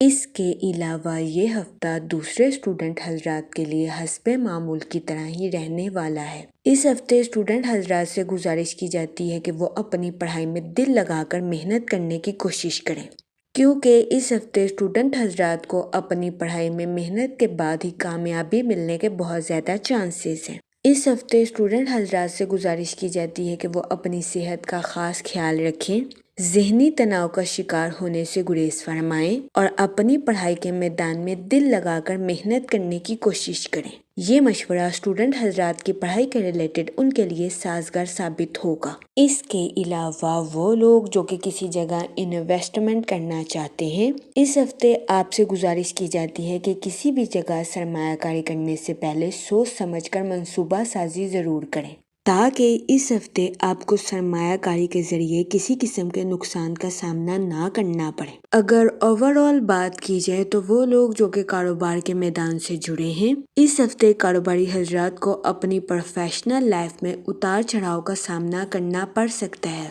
اس کے علاوہ یہ ہفتہ دوسرے اسٹوڈنٹ حضرات کے لیے حسب معمول کی طرح ہی رہنے والا ہے۔ اس ہفتے اسٹوڈنٹ حضرات سے گزارش کی جاتی ہے کہ وہ اپنی پڑھائی میں دل لگا کر محنت کرنے کی کوشش کریں، کیونکہ اس ہفتے اسٹوڈنٹ حضرات کو اپنی پڑھائی میں محنت کے بعد ہی کامیابی ملنے کے بہت زیادہ چانسز ہیں۔ اس ہفتے اسٹوڈنٹ حضرات سے گزارش کی جاتی ہے کہ وہ اپنی صحت کا خاص خیال رکھیں، ذہنی تناؤ کا شکار ہونے سے گریز فرمائیں اور اپنی پڑھائی کے میدان میں دل لگا کر محنت کرنے کی کوشش کریں۔ یہ مشورہ اسٹوڈنٹ حضرات کی پڑھائی کے ریلیٹڈ ان کے لیے سازگار ثابت ہوگا۔ اس کے علاوہ وہ لوگ جو کہ کسی جگہ انویسٹمنٹ کرنا چاہتے ہیں، اس ہفتے آپ سے گزارش کی جاتی ہے کہ کسی بھی جگہ سرمایہ کاری کرنے سے پہلے سوچ سمجھ کر منصوبہ سازی ضرور کریں، تاکہ اس ہفتے آپ کو سرمایہ کاری کے ذریعے کسی قسم کے نقصان کا سامنا نہ کرنا پڑے۔ اگر اوور آل بات کی جائے تو وہ لوگ جو کہ کاروبار کے میدان سے جڑے ہیں، اس ہفتے کاروباری حضرات کو اپنی پروفیشنل لائف میں اتار چڑھاؤ کا سامنا کرنا پڑ سکتا ہے۔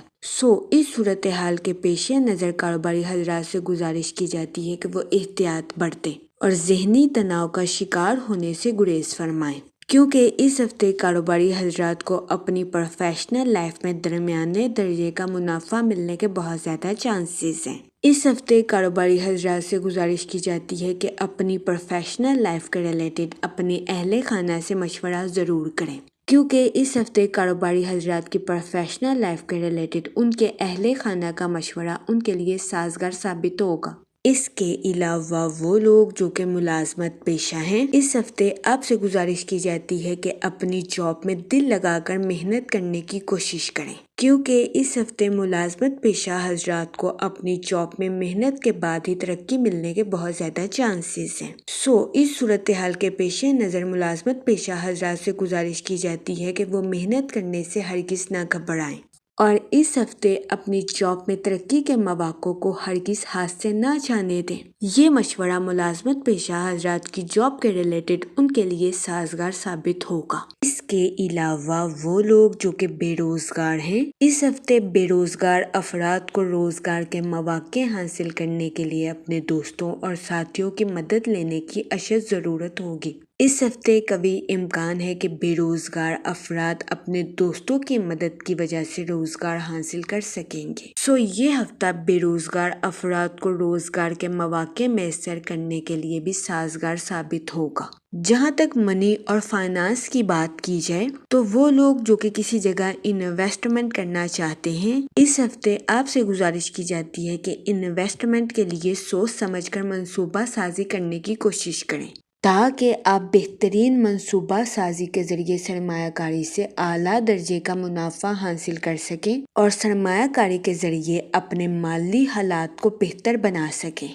اس صورتحال کے پیش نظر کاروباری حضرات سے گزارش کی جاتی ہے کہ وہ احتیاط برتیں اور ذہنی تناؤ کا شکار ہونے سے گریز فرمائیں، کیونکہ اس ہفتے کاروباری حضرات کو اپنی پروفیشنل لائف میں درمیانے درجے کا منافع ملنے کے بہت زیادہ چانسز ہیں۔ اس ہفتے کاروباری حضرات سے گزارش کی جاتی ہے کہ اپنی پروفیشنل لائف کے ریلیٹڈ اپنے اہل خانہ سے مشورہ ضرور کریں، کیونکہ اس ہفتے کاروباری حضرات کی پروفیشنل لائف کے ریلیٹڈ ان کے اہل خانہ کا مشورہ ان کے لیے سازگار ثابت ہوگا۔ اس کے علاوہ وہ لوگ جو کہ ملازمت پیشہ ہیں، اس ہفتے آپ سے گزارش کی جاتی ہے کہ اپنی جاب میں دل لگا کر محنت کرنے کی کوشش کریں، کیونکہ اس ہفتے ملازمت پیشہ حضرات کو اپنی جاب میں محنت کے بعد ہی ترقی ملنے کے بہت زیادہ چانسز ہیں۔ اس صورتحال کے پیش نظر ملازمت پیشہ حضرات سے گزارش کی جاتی ہے کہ وہ محنت کرنے سے ہرگز نہ گھبرائیں اور اس ہفتے اپنی جاب میں ترقی کے مواقع کو ہرگز ہاتھ سے نہ جانے دیں۔ یہ مشورہ ملازمت پیشہ حضرات کی جاب کے ریلیٹڈ ان کے لیے سازگار ثابت ہوگا۔ اس کے علاوہ وہ لوگ جو کہ بے روزگار ہیں، اس ہفتے بے روزگار افراد کو روزگار کے مواقع حاصل کرنے کے لیے اپنے دوستوں اور ساتھیوں کی مدد لینے کی اشد ضرورت ہوگی۔ اس ہفتے قوی امکان ہے کہ بے روزگار افراد اپنے دوستوں کی مدد کی وجہ سے روزگار حاصل کر سکیں گے۔ یہ ہفتہ بے روزگار افراد کو روزگار کے مواقع میسر کرنے کے لیے بھی سازگار ثابت ہوگا۔ جہاں تک منی اور فائنانس کی بات کی جائے تو وہ لوگ جو کہ کسی جگہ انویسٹمنٹ کرنا چاہتے ہیں، اس ہفتے آپ سے گزارش کی جاتی ہے کہ انویسٹمنٹ کے لیے سوچ سمجھ کر منصوبہ سازی کرنے کی کوشش کریں، تاکہ آپ بہترین منصوبہ سازی کے ذریعے سرمایہ کاری سے اعلیٰ درجے کا منافع حاصل کر سکیں اور سرمایہ کاری کے ذریعے اپنے مالی حالات کو بہتر بنا سکیں۔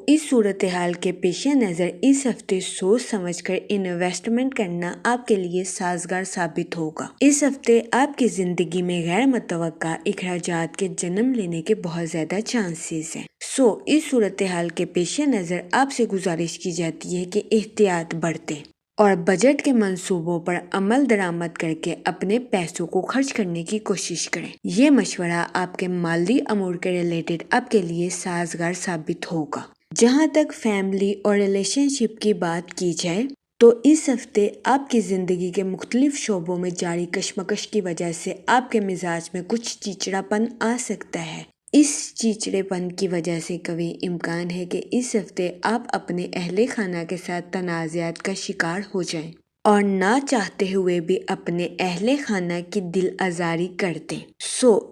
اس صورتحال کے پیش نظر اس ہفتے سوچ سمجھ کر انویسٹمنٹ کرنا آپ کے لیے سازگار ثابت ہوگا۔ اس ہفتے آپ کی زندگی میں غیر متوقع اخراجات کے جنم لینے کے بہت زیادہ چانسز ہیں۔ اس صورتحال کے پیش نظر آپ سے گزارش کی جاتی ہے کہ احتیاط برتیں اور بجٹ کے منصوبوں پر عمل درآمد کر کے اپنے پیسوں کو خرچ کرنے کی کوشش کریں۔ یہ مشورہ آپ کے مالی امور کے ریلیٹڈ آپ کے لیے سازگار ثابت ہوگا۔ جہاں تک فیملی اور ریلیشن شپ کی بات کی جائے تو اس ہفتے آپ کی زندگی کے مختلف شعبوں میں جاری کشمکش کی وجہ سے آپ کے مزاج میں کچھ چڑچڑاپن آ سکتا ہے۔ اس چڑچڑے پن کی وجہ سے قوی امکان ہے کہ اس ہفتے آپ اپنے اہل خانہ کے ساتھ تنازعات کا شکار ہو جائیں اور نہ چاہتے ہوئے بھی اپنے اہل خانہ کی دل آزاری کر دیں۔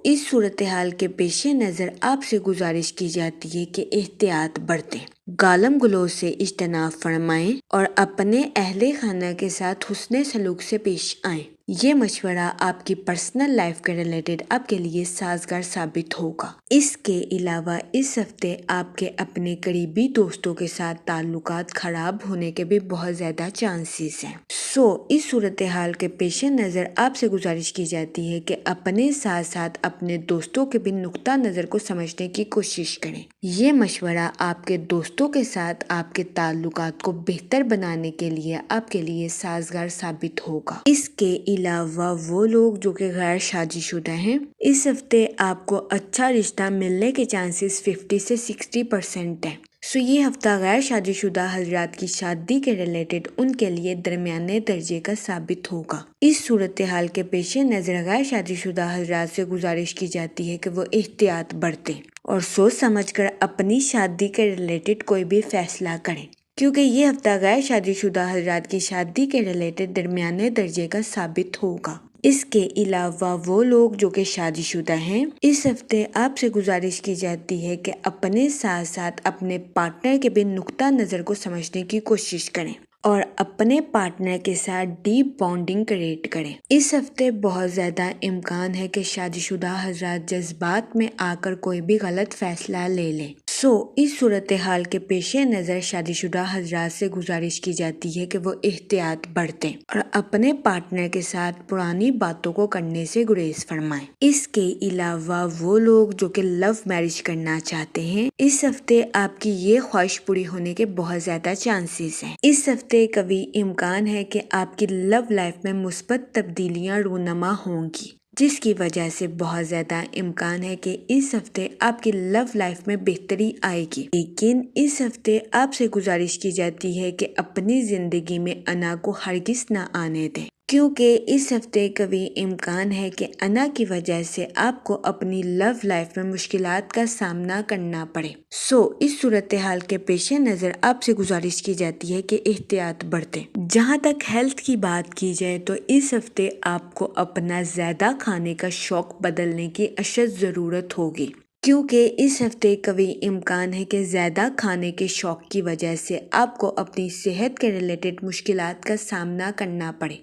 اس صورتحال کے پیش نظر آپ سے گزارش کی جاتی ہے کہ احتیاط برتیں، گالم گلوچ سے اجتناب فرمائیں اور اپنے اہل خانہ کے ساتھ حسن سلوک سے پیش آئیں۔ یہ مشورہ آپ کی پرسنل لائف کے ریلیٹڈ آپ کے لیے سازگار ثابت ہوگا۔ اس کے علاوہ اس ہفتے آپ کے اپنے قریبی دوستوں کے ساتھ تعلقات خراب ہونے کے بھی بہت زیادہ چانسز ہیں۔ اس صورتحال کے پیش نظر آپ سے گزارش کی جاتی ہے کہ اپنے ساتھ ساتھ اپنے دوستوں کے بھی نقطہ نظر کو سمجھنے کی کوشش کریں۔ یہ مشورہ آپ کے دوستوں کے ساتھ آپ کے تعلقات کو بہتر بنانے کے لیے آپ کے لیے سازگار ثابت ہوگا۔ اس کے علاوہ وہ لوگ جو کہ غیر شادی شدہ ہیں، اس ہفتے آپ کو اچھا رشتہ ملنے کے چانسز 50 سے 60% ہیں۔ یہ ہفتہ غیر شادی شدہ حضرات کی شادی کے ریلیٹڈ ان کے لیے درمیانے درجے کا ثابت ہوگا۔ اس صورتحال کے پیش نظر غیر شادی شدہ حضرات سے گزارش کی جاتی ہے کہ وہ احتیاط برتیں اور سوچ سمجھ کر اپنی شادی کے ریلیٹڈ کوئی بھی فیصلہ کریں، کیونکہ یہ ہفتہ غیر شادی شدہ حضرات کی شادی کے ریلیٹڈ درمیانے درجے کا ثابت ہوگا۔ اس کے علاوہ وہ لوگ جو کہ شادی شدہ ہیں، اس ہفتے آپ سے گزارش کی جاتی ہے کہ اپنے ساتھ ساتھ اپنے پارٹنر کے بھی نقطہ نظر کو سمجھنے کی کوشش کریں اور اپنے پارٹنر کے ساتھ ڈیپ بانڈنگ کریٹ کریں۔ اس ہفتے بہت زیادہ امکان ہے کہ شادی شدہ حضرات جذبات میں آ کر کوئی بھی غلط فیصلہ لے لیں۔ اس صورتحال کے پیش نظر شادی شدہ حضرات سے گزارش کی جاتی ہے کہ وہ احتیاط برتیں اور اپنے پارٹنر کے ساتھ پرانی باتوں کو کرنے سے گریز فرمائیں۔ اس کے علاوہ وہ لوگ جو کہ لو میرج کرنا چاہتے ہیں، اس ہفتے آپ کی یہ خواہش پوری ہونے کے بہت زیادہ چانسز ہیں۔ اس ہفتے کبھی امکان ہے کہ آپ کی لو لائف میں مثبت تبدیلیاں رونما ہوں گی، جس کی وجہ سے بہت زیادہ امکان ہے کہ اس ہفتے آپ کی لو لائف میں بہتری آئے گی۔ لیکن اس ہفتے آپ سے گزارش کی جاتی ہے کہ اپنی زندگی میں انا کو ہرگز نہ آنے دیں، کیونکہ اس ہفتے کبھی امکان ہے کہ انا کی وجہ سے آپ کو اپنی لو لائف میں مشکلات کا سامنا کرنا پڑے۔ اس صورتحال کے پیش نظر آپ سے گزارش کی جاتی ہے کہ احتیاط برتیں۔ جہاں تک ہیلتھ کی بات کی جائے تو اس ہفتے آپ کو اپنا زیادہ کھانے کا شوق بدلنے کی اشد ضرورت ہوگی، کیونکہ اس ہفتے کبھی امکان ہے کہ زیادہ کھانے کے شوق کی وجہ سے آپ کو اپنی صحت کے ریلیٹڈ مشکلات کا سامنا کرنا پڑے۔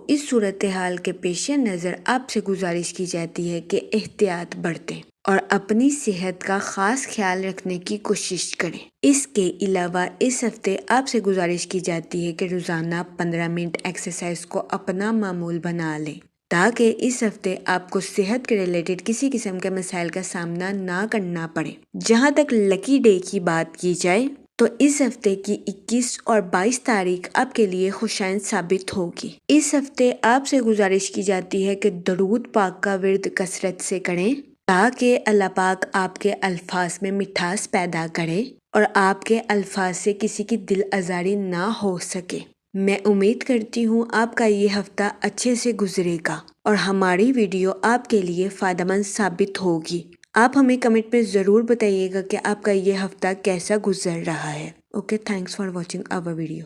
اس صورتحال کے پیش نظر آپ سے گزارش کی جاتی ہے کہ احتیاط برتیں اور اپنی صحت کا خاص خیال رکھنے کی کوشش کریں۔ اس کے علاوہ اس ہفتے آپ سے گزارش کی جاتی ہے کہ روزانہ 15 منٹ ایکسرسائز کو اپنا معمول بنا لیں، تاکہ اس ہفتے آپ کو صحت کے ریلیٹڈ کسی قسم کے مسائل کا سامنا نہ کرنا پڑے۔ جہاں تک لکی ڈے کی بات کی جائے تو اس ہفتے کی 21 اور 22 تاریخ آپ کے لیے خوشائن ثابت ہوگی۔ اس ہفتے آپ سے گزارش کی جاتی ہے کہ درود پاک کا ورد کثرت سے کریں، تاکہ اللہ پاک آپ کے الفاظ میں مٹھاس پیدا کرے اور آپ کے الفاظ سے کسی کی دل آزاری نہ ہو سکے۔ میں امید کرتی ہوں آپ کا یہ ہفتہ اچھے سے گزرے گا اور ہماری ویڈیو آپ کے لیے فائدہ مند ثابت ہوگی۔ آپ ہمیں کمنٹ میں ضرور بتائیے گا کہ آپ کا یہ ہفتہ کیسا گزر رہا ہے۔ Okay, thanks for watching our video.